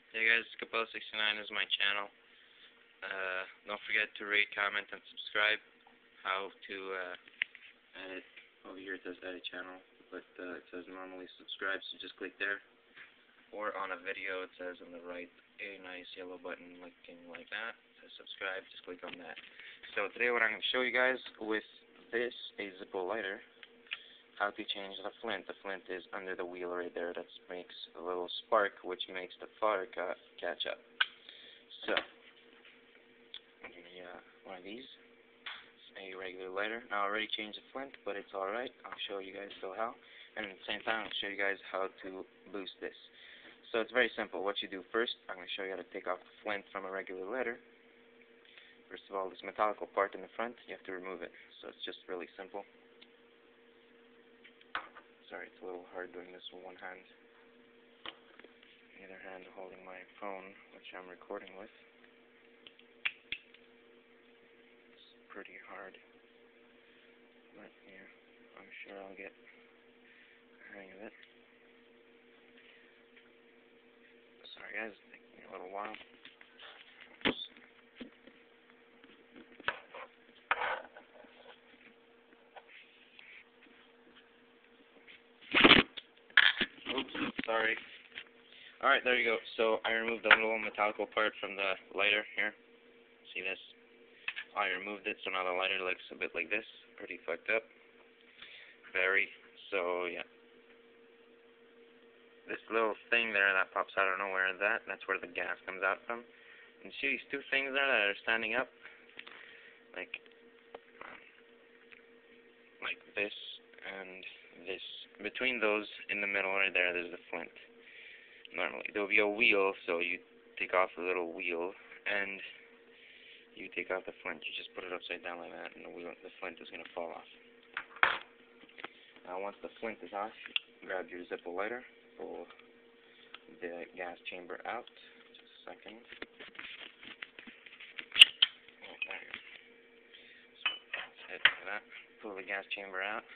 Hey guys, Capel69 is my channel. Don't forget to rate, comment, and subscribe. How to edit. Over here it says edit channel, but it says normally subscribe, so just click there. Or on a video it says on the right a nice yellow button looking like that. It says subscribe, just click on that. So today what I'm going to show you guys with this, a Zippo lighter, how to change the flint. The flint is under the wheel right there. That makes a little spark, which makes the fire catch up. So, I'm going to one of these. It's a regular lighter. Now I already changed the flint, but it's alright. I'll show you guys still how. And at the same time, I'll show you guys how to boost this. So it's very simple. What you do first, I'm going to show you how to take off the flint from a regular lighter. First of all, this metallical part in the front, you have to remove it. So it's just really simple. Sorry, it's a little hard doing this with one hand. The other hand holding my phone, which I'm recording with. It's pretty hard. But yeah, I'm sure I'll get the hang of it. Sorry guys, it's taking me a little while. Oops, sorry. Alright, there you go. So I removed the little metallical part from the lighter here. See this? I removed it, so now the lighter looks a bit like this. Pretty fucked up. Very. So, yeah. This little thing there that pops out of nowhere, that's where the gas comes out from. And see these two things there that are standing up? Like this and this. Between those, in the middle right there, there's the flint. Normally there'll be a wheel, so you take off the little wheel and you take off the flint. You just put it upside down like that, and the flint is going to fall off. Now once the flint is off, grab your Zippo lighter, pull the gas chamber out. Just a second. Oh, there you go. So that's it like that. Pull the gas chamber out.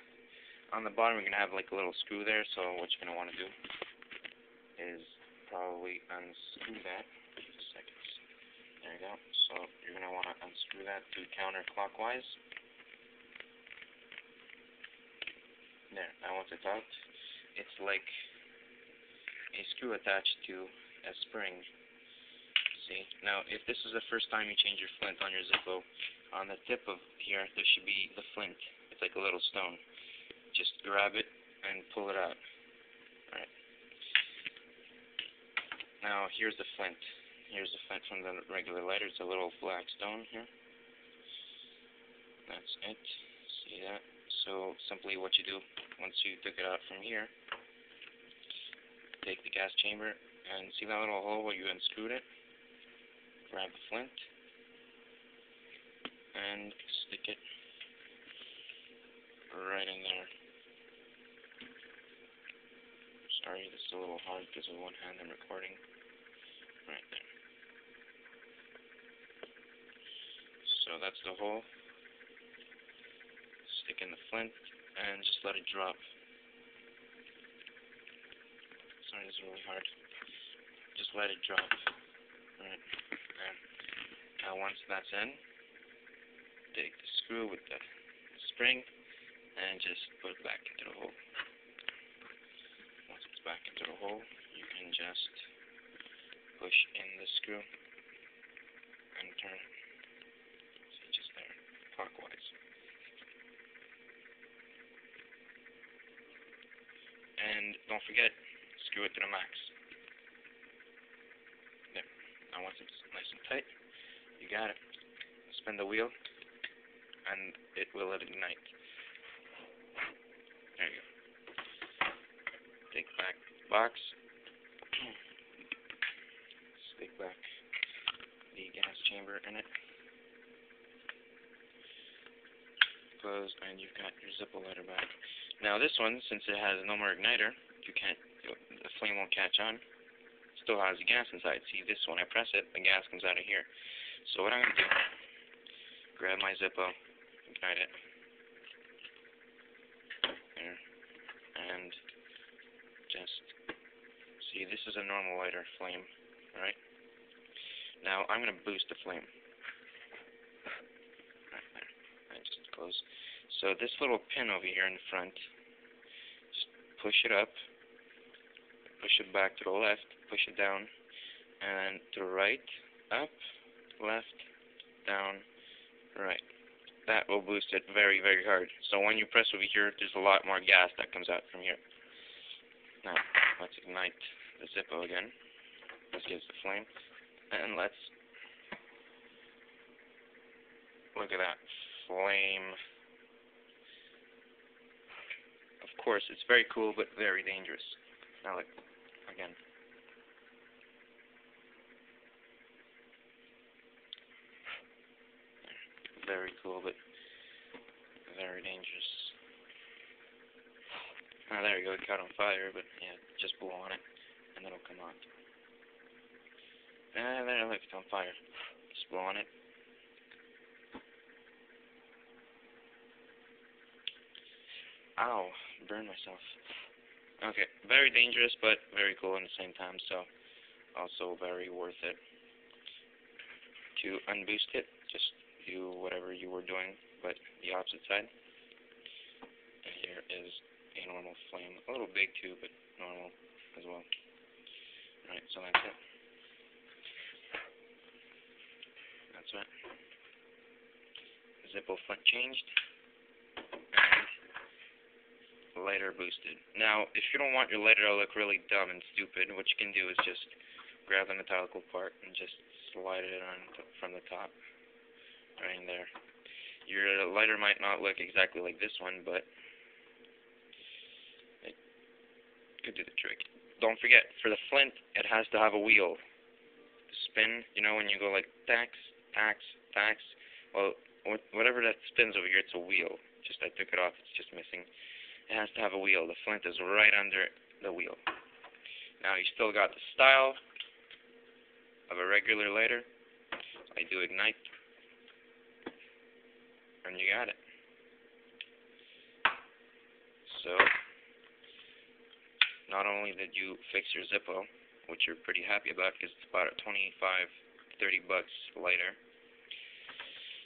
On the bottom you're going to have like a little screw there, so what you're going to want to do is probably unscrew that. Just a second. There you go. So you're going to want to unscrew that to counterclockwise. There. Now once it's out, it's like a screw attached to a spring. See? Now if this is the first time you change your flint on your Zippo, on the tip of here there should be the flint. It's like a little stone. Just grab it and pull it out. Alright. Now here's the flint. Here's the flint from the regular lighter. It's a little black stone here. That's it. See that? So simply what you do, once you took it out from here, take the gas chamber and see that little hole where you unscrewed it? Grab the flint and stick it right in there. Sorry, this is a little hard because with one hand I'm recording. Right there. So that's the hole. Stick in the flint and just let it drop. Sorry, this is really hard. Just let it drop. Right. And now once that's in, take the screw with the spring and just put it back into the hole. Once it's back into the hole, you can just push in the screw and turn it. See, just there, clockwise. And don't forget, screw it to the max. There. Now once it's nice and tight, you got it. Spin the wheel, and it will ignite. There you go. Take back the box. Stick back the gas chamber in it. Close, and you've got your Zippo lighter back. Now this one, since it has no more igniter, the flame won't catch on. It still has the gas inside. See, this one, I press it, the gas comes out of here. So what I'm going to do, grab my Zippo, ignite it. There. And just, see, this is a normal lighter flame. Alright? Now, I'm going to boost the flame. Right there. I just close. So this little pin over here in the front, just push it up, push it back to the left, push it down, and to the right, up, left, down, right. That will boost it very, very hard. So when you press over here, there's a lot more gas that comes out from here. Now, let's ignite the Zippo again. This gives the flame. And let's look at that flame. Of course, it's very cool, but very dangerous. Now look, again. Very cool, but very dangerous. Oh, there you go, it caught on fire, but yeah, just blow on it, and it'll come on. There, look, it's on fire. Just blow on it. Ow, burned myself. Okay, very dangerous, but very cool at the same time, so also very worth it. To unboost it, just do whatever you were doing, but the opposite side. And here is a normal flame. A little big too, but normal as well. Alright, so that's it. That's it. Zippo Flint changed. And lighter boosted. Now, if you don't want your lighter to look really dumb and stupid, what you can do is just grab the metallical part and just slide it on from the top. Right in there. Your lighter might not look exactly like this one, but it could do the trick. Don't forget, for the flint, it has to have a wheel. The spin, you know, when you go like tax, tax, tax. Well, whatever that spins over here, it's a wheel. Just I took it off, it's just missing. It has to have a wheel. The flint is right under the wheel. Now, you still got the style of a regular lighter. I do ignite. And you got it. So, not only did you fix your Zippo, which you're pretty happy about because it's about $25-30 lighter,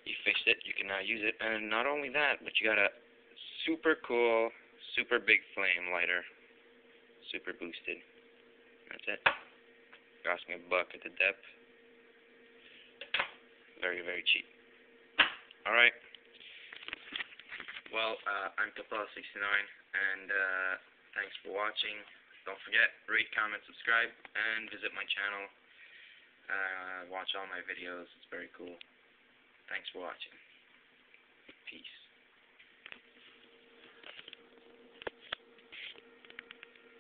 you fixed it, you can now use it, and not only that, but you got a super cool, super big flame lighter, super boosted. That's it. Cost me $1 at the depth. Very, very cheap. Alright. Well, I'm Capella69, and thanks for watching. Don't forget, rate, comment, subscribe, and visit my channel. Watch all my videos. It's very cool. Thanks for watching. Peace.